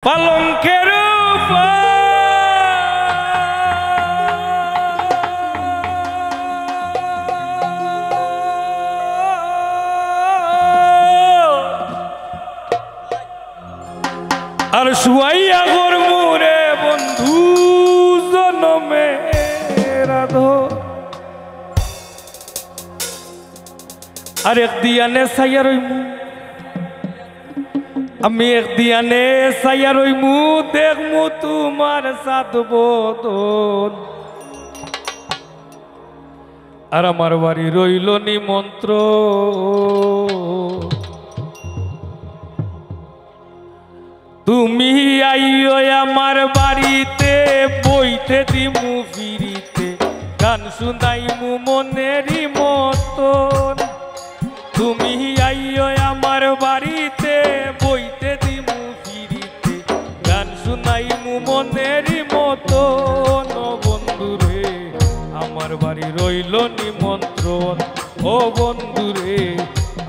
পালঙ্কের আর শুয়াইয়া গোর মুরে বন্ধু জনমে রাধো আর এক দিয়ানে সাইয়া রইমু আমি এক দিয়ানে সাইয়া রইমু দেখমু তোমার সাত বদন আর আমার বাড়ি রইল নিমন্ত্র তুমি আইও আমার বাড়িতে বইতে দিমু ফিরিতে গান শুনাইমু মনেরই মতন তুমি আইও আমার বাড়িতে বইতে দিমু ফিরিতে গান শুনাইমু মনেরই মতন বন্ধুরে আমার বাড়ি রইল নিমন্ত্রণ ও বন্ধুরে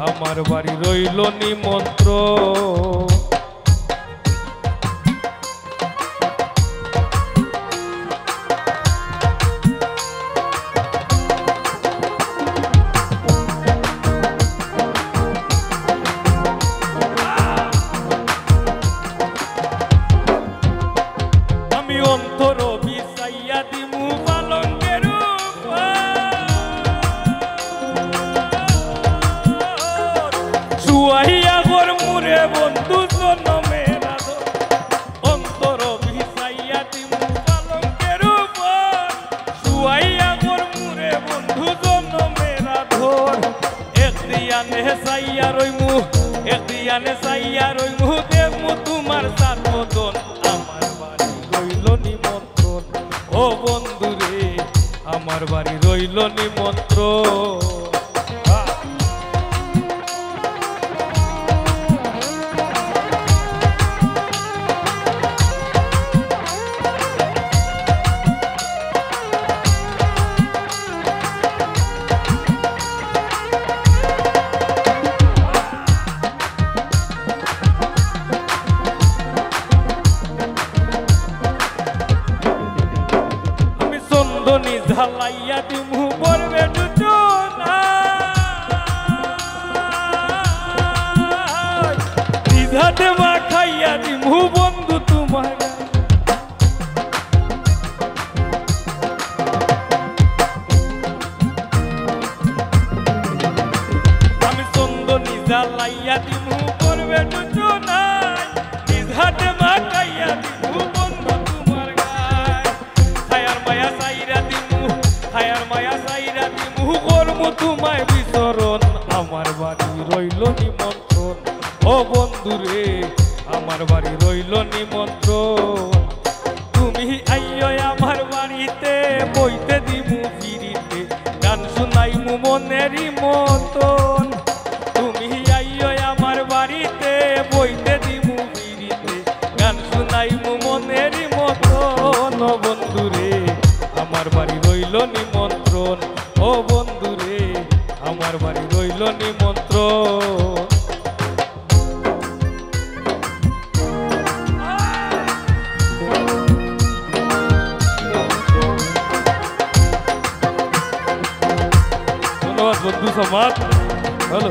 আমার বাড়ি রইল নিমন্ত্রণ বন্ধু জনমে রাধো অন্তর ভিসাইয়া দিমু পালঙ্কের উপর শুয়াইয়া গোর মুরে বন্ধু জনমে রাধোর এক দিয়ানে সাইয়া রইমু দেখমু তোমার সাত বদন আমার বাড়ি রইল নিমন্ত্রণ ও বন্ধুরে আমার বাড়ি রইল নিমন্ত্রণ ঝালাইয়া দিমু পড়বে দুজনা নিধাতে মা খাইয়া দিমু বন্ধু তোমার আমি চন্দনী ঝালাইয়া দিমু পড়বে দুজনা নিধাতে মা খাইয়া দিমু বন্ধু তোমার গায় ছায়ার মায়া চাইরা হায়ার মায়া চাইরা দিমু করমু তোমায় বিচরণ আমার বাড়ি রইল নিমন্ত্রণ ও বন্ধুরে আমার বাড়ি রইল নিমন্ত্রণ তুমি আইও আমার বাড়িতে বইতে দিমু ফিরিতে গান শুনাইমু মনেরই মতন তুমি আইও আমার বাড়িতে বইতে দিমু ফিরিতে গান শুনাইমু মনেরই মতন ও বন্ধুরে আমার বাড়ি রইল নিমন্ত্রণ ও বন্ধুরে আমার বাড়ি রইল নিমন্ত্রণ ধন্যবাদ বন্ধু সমাজ হ্যালো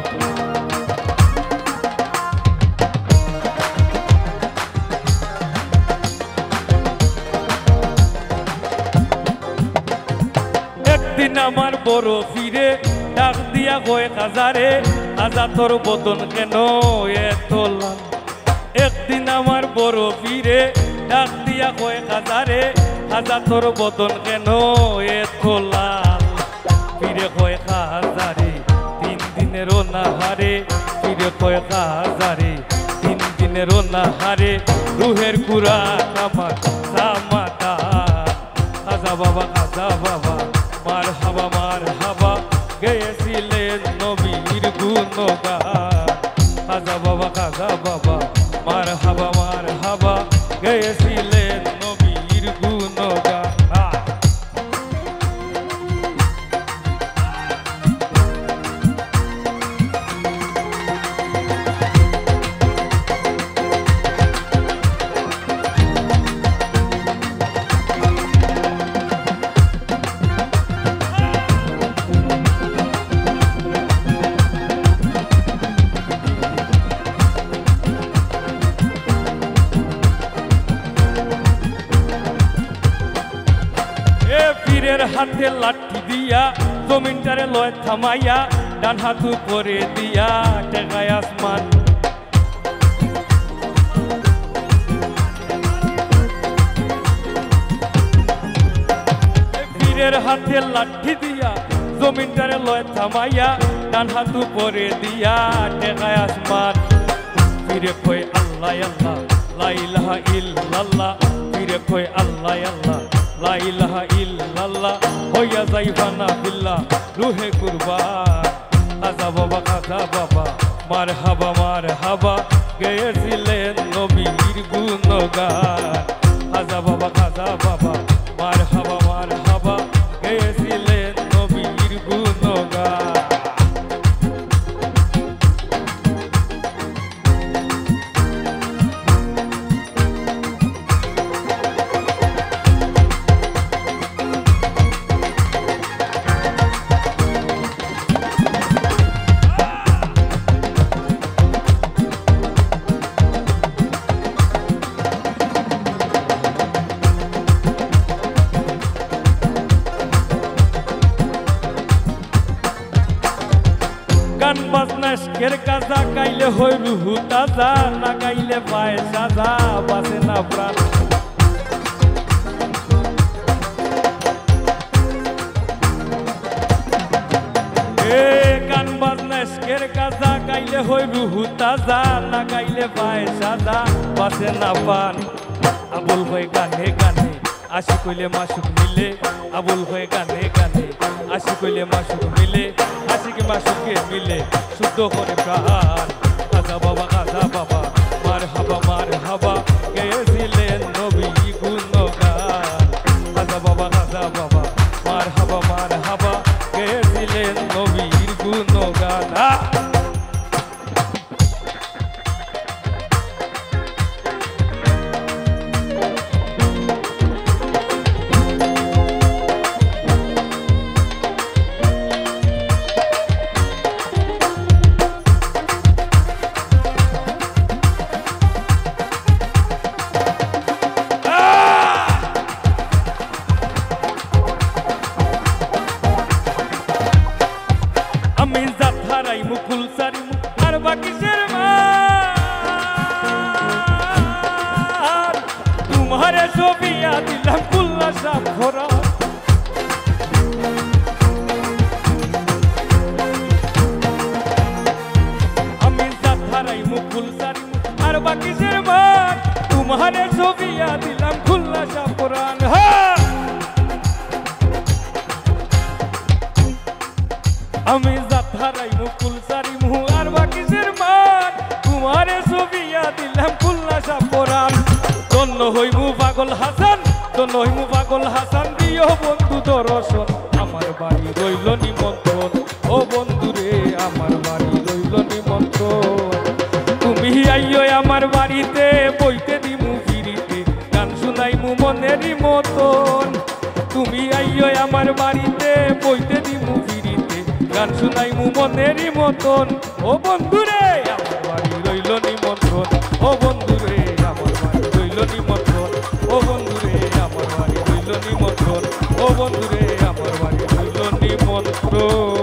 একদিন আমার বড় ফিরে ডাক দিয়া কয় হাজারে হাজা তোর বদন কেন এত লাল একদিন আমার বড় ফিরে ডাক দিয়া কয় হাজারে হাজা তোর বদন কেন এত লাল ফিরে কয় হাজারে 3 দিনেরও না হারে ফিরে কয় হাজারে 3 দিনেরও না হারে রুহের কুড়া আমার সামাটা খাজা বাবা মার হাবা গেয়েছিলেন নবীর গুণগান খাজা বাবা মার হাবা গেয়েছিলেন নবীর গুণগান পীরের হাতে লাঠি দিয়া জমিনটারে লয় থামাইয়া ডান হাত উপরে দিয়া টেকায় আসমান পীরের হাতে লাঠি দিয়া জমিনটারে লয় থামাইয়া ডান হাত উপরে দিয়া টেকায় আসমান পীরে কয় আল্লাহ আল্লাহ লা ইলাহা ইল্লাল্লাহ পীরে কয় আল্লাহ আল্লাহ লা ইলাহা ইল্লাল্লাহ হইয়া যাইবানা বিল্লাহ রুহে কুরবান খাজা বাবা মারহাবা গেয়েছিলেন নবীর গুণগান খাজা বাবা মারহাবা গেয়েছিলেন নবীর গুণগান গান বাজনা শের কাজা গাইলে হই রুহু তাজা না গাইলে পায় সাজা বাসে না প্রাণ গান বাজনা শের কাজা গাইলে হই রুহু তাজা না গাইলে পায় সাজা বাসে না পান আবুল হয়ে গানে গানে আশি কইলে মাসুক মিলে আবুল হয়ে গানে গানে আশি কইলে মাসুক মিলে আশিকে মাসুকে মিলে শুদ্ধ করে প্রাণ খাজা বাবা মারহাবা গেয়েছিলেন নবী গুণগান খাজা বাবা মারহাবা গেয়েছিলেন নবীর গুণগান আমি জাত হারাই মুকুল সারি আর বাকি তোমারে ছবিয়া দিলাম কুল্লা সাপ ভরা আমি জাত হারাই মুকুল সারি আর বাকি তোমারে ছবিয়া দিলাম কুল্লা সাপ ভরান আমি জাত হারাই মুকুল সারি মুহু আর বাকিসের মান তোমারে ছবিয়া দিলাম কুল্লা সাপরান ধন্য হইমু পাগল হাসান প্রিয় বন্ধু দর্শন আমার বাড়ি রইল নিমন্ত্রণ ও বন্ধু রে আমার বাড়ি রইল নিমন্ত্রণ তুমি আইও আমার বাড়িতে বইতে দিমু ফিরিতে গান শুনাইমু মনেরই মতন তুমি আইও আমার বাড়িতে বইতে দিমু গান শুনাইমু মনেরই মতন ও বন্ধুরে আমার বাড়ি রইল নিমন্ত্রণ ও বন্ধুরে আমার বাড়ি রইল নিমন্ত্রণ ও বন্ধুরে আমার বাড়ি রইল নিমন্ত্রণ ও বন্ধুরে আমার বাড়ি রইল নিমন্ত্রণ